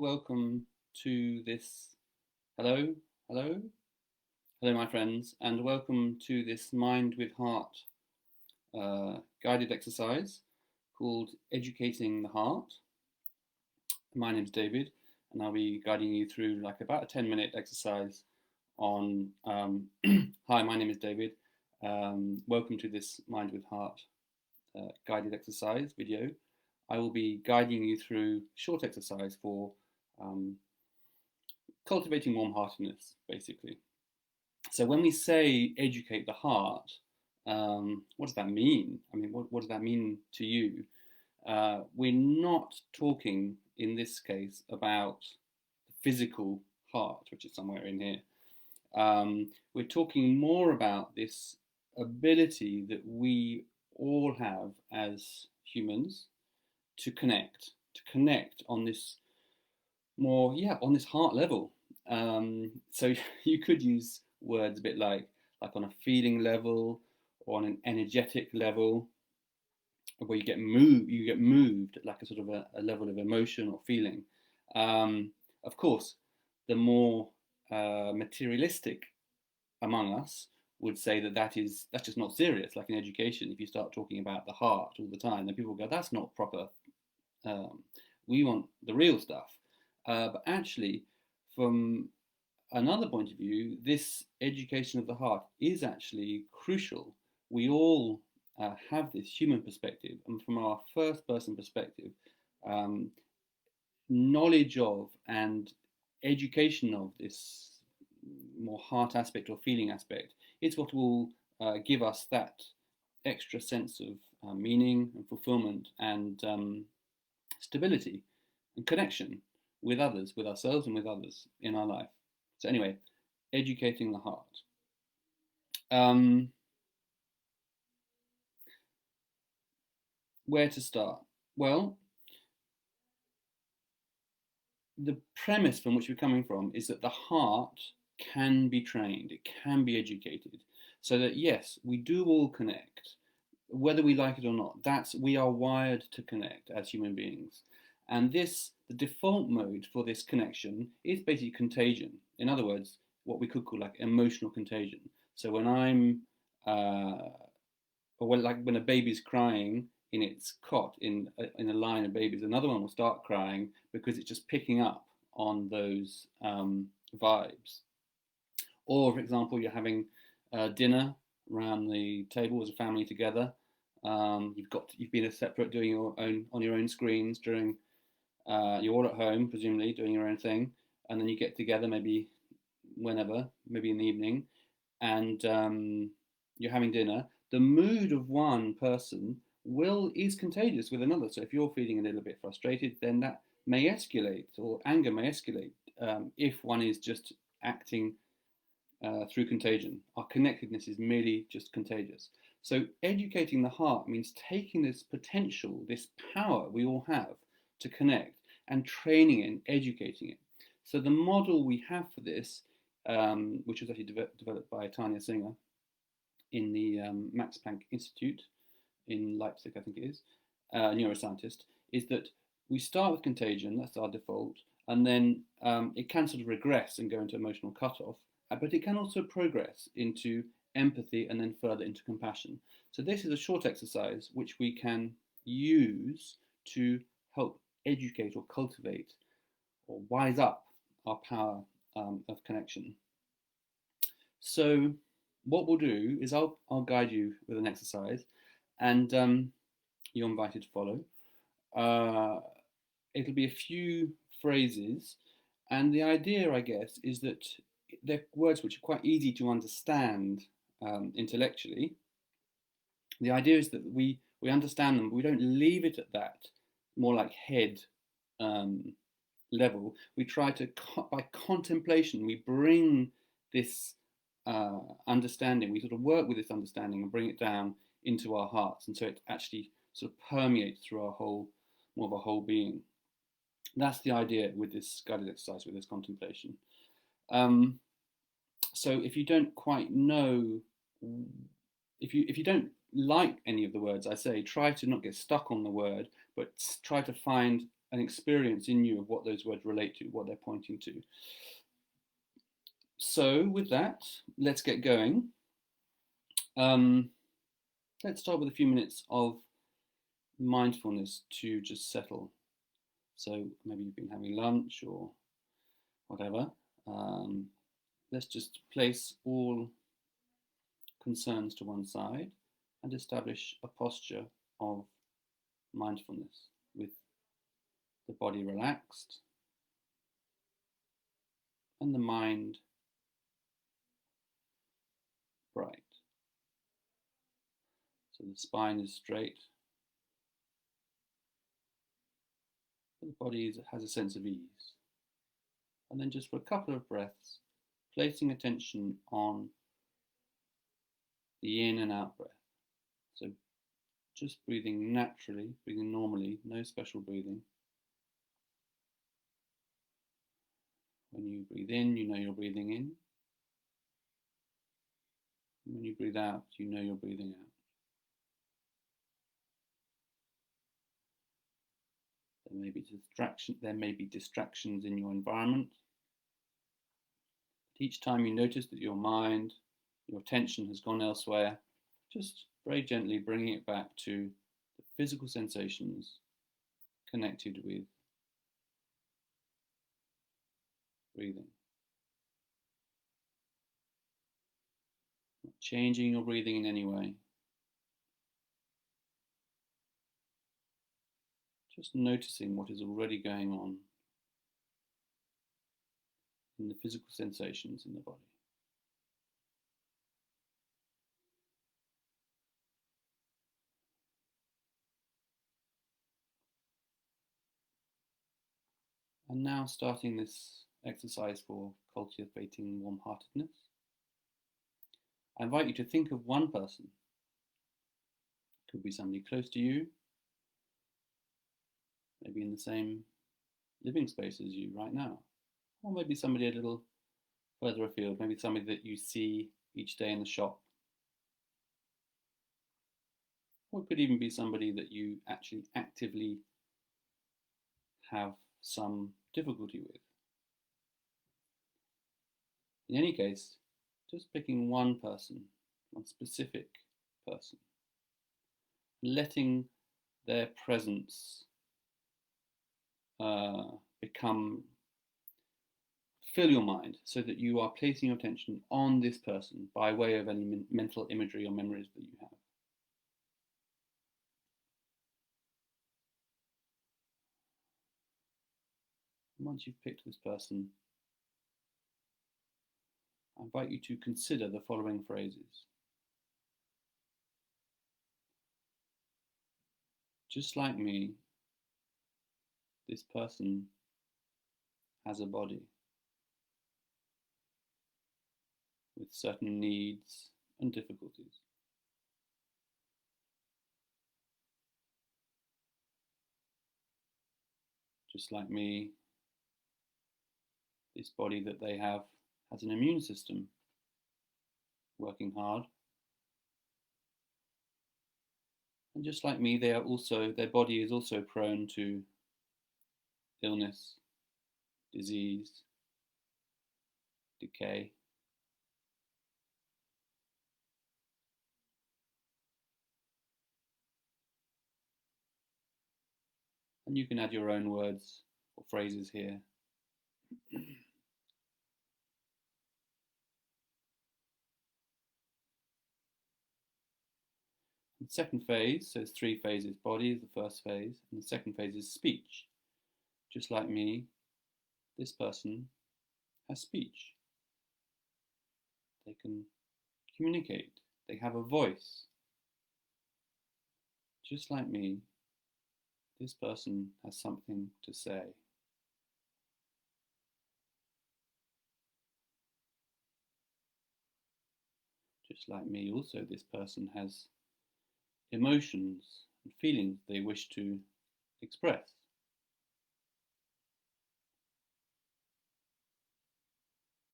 Welcome to this. Hello, hello, hello, my friends, and welcome to this Mind with Heart guided exercise called Educating the Heart. My name is David, and I'll be guiding you through like about a 10-minute exercise on. Hi, my name is David. Welcome to this Mind with Heart guided exercise video. I will be guiding you through short exercise for um, cultivating warm-heartedness, basically. So when we say educate the heart, what does that mean? I mean, what does that mean to you? We're not talking in this case about the physical heart, which is somewhere in here. We're talking more about this ability that we all have as humans to connect on this more, on this heart level. So you could use words a bit like on a feeling level or on an energetic level, where you get moved at like a sort of a level of emotion or feeling. Of course, the more materialistic among us would say that that's just not serious. Like in education, if you start talking about the heart all the time, then people go, that's not proper. um, we want the real stuff. But actually, from another point of view, this education of the heart is actually crucial. We all have this human perspective, and from our first person perspective, um, knowledge of and education of this more heart aspect or feeling aspect is what will give us that extra sense of meaning and fulfillment and stability and connection with others, with ourselves and with others in our life. So anyway, educating the heart. Um, where to start? Well, the premise from which we're coming from is that the heart can be trained, it can be educated, so that yes, we do all connect, whether we like it or not. That's we are wired to connect as human beings, and the default mode for this connection is basically contagion. In other words, what we could call like emotional contagion. So when I'm or when a baby's crying in its cot in a line of babies, another one will start crying because it's just picking up on those vibes. Or, for example, you're having dinner around the table as a family together. You've been separate, doing your own on your own screens during. You're all at home, presumably doing your own thing, and then you get together maybe whenever, maybe in the evening, and you're having dinner. The mood of one person will is contagious with another. So if you're feeling a little bit frustrated, then that may escalate, or anger may escalate, if one is just acting through contagion. Our connectedness is merely just contagious. So educating the heart means taking this potential, this power we all have to connect, and training it and educating it. So the model we have for this, which was actually developed by Tanya Singer in the Max Planck Institute in Leipzig, I think it is, neuroscientist, is that we start with contagion, that's our default, and then it can sort of regress and go into emotional cutoff, but it can also progress into empathy and then further into compassion. So this is a short exercise which we can use to help educate or cultivate or wise up our power of connection. So what we'll do is I'll guide you with an exercise, and you're invited to follow. Uh, it'll be a few phrases, and the idea, I guess, is that they're words which are quite easy to understand intellectually. The idea is that we understand them, but we don't leave it at that more like head um, level. We try to, by contemplation, we bring this understanding, we sort of work with this understanding and bring it down into our hearts. And so it actually sort of permeates through our whole, more of a whole being. That's the idea with this guided exercise, with this contemplation. Um, so if you don't quite know, if you don't like any of the words I say, try to not get stuck on the word, but try to find an experience in you of what those words relate to, what they're pointing to. So with that, let's get going. Let's start with a few minutes of mindfulness to just settle. So maybe you've been having lunch or whatever. Let's just place all concerns to one side and establish a posture of mindfulness with the body relaxed and the mind bright. So the spine is straight, but the body has a sense of ease. And then just for a couple of breaths, placing attention on the in and out breath. So just breathing naturally, breathing normally, no special breathing. When you breathe in, you know you're breathing in. And when you breathe out, you know you're breathing out. There may be distractions in your environment. But each time you notice that your mind, your attention has gone elsewhere, just very gently bringing it back to the physical sensations connected with breathing. Not changing your breathing in any way. Just noticing what is already going on in the physical sensations in the body. And now starting this exercise for cultivating warm-heartedness, I invite you to think of one person. It could be somebody close to you, maybe in the same living space as you right now, or maybe somebody a little further afield, maybe somebody that you see each day in the shop, or it could even be somebody that you actually actively have some difficulty with. In any case, just picking one person, one specific person, letting their presence fill your mind so that you are placing your attention on this person by way of any mental imagery or memories that you have. And once you've picked this person, I invite you to consider the following phrases. Just like me, this person has a body with certain needs and difficulties. Just like me, this body that they have has an immune system working hard. And just like me, their body is also prone to illness, disease, decay. And you can add your own words or phrases here. The second phase, so it's 3 phases. Body is the first phase, and the second phase is speech. Just like me, this person has speech. They can communicate. They have a voice. Just like me, this person has something to say. Just like me, also, this person has emotions and feelings they wish to express.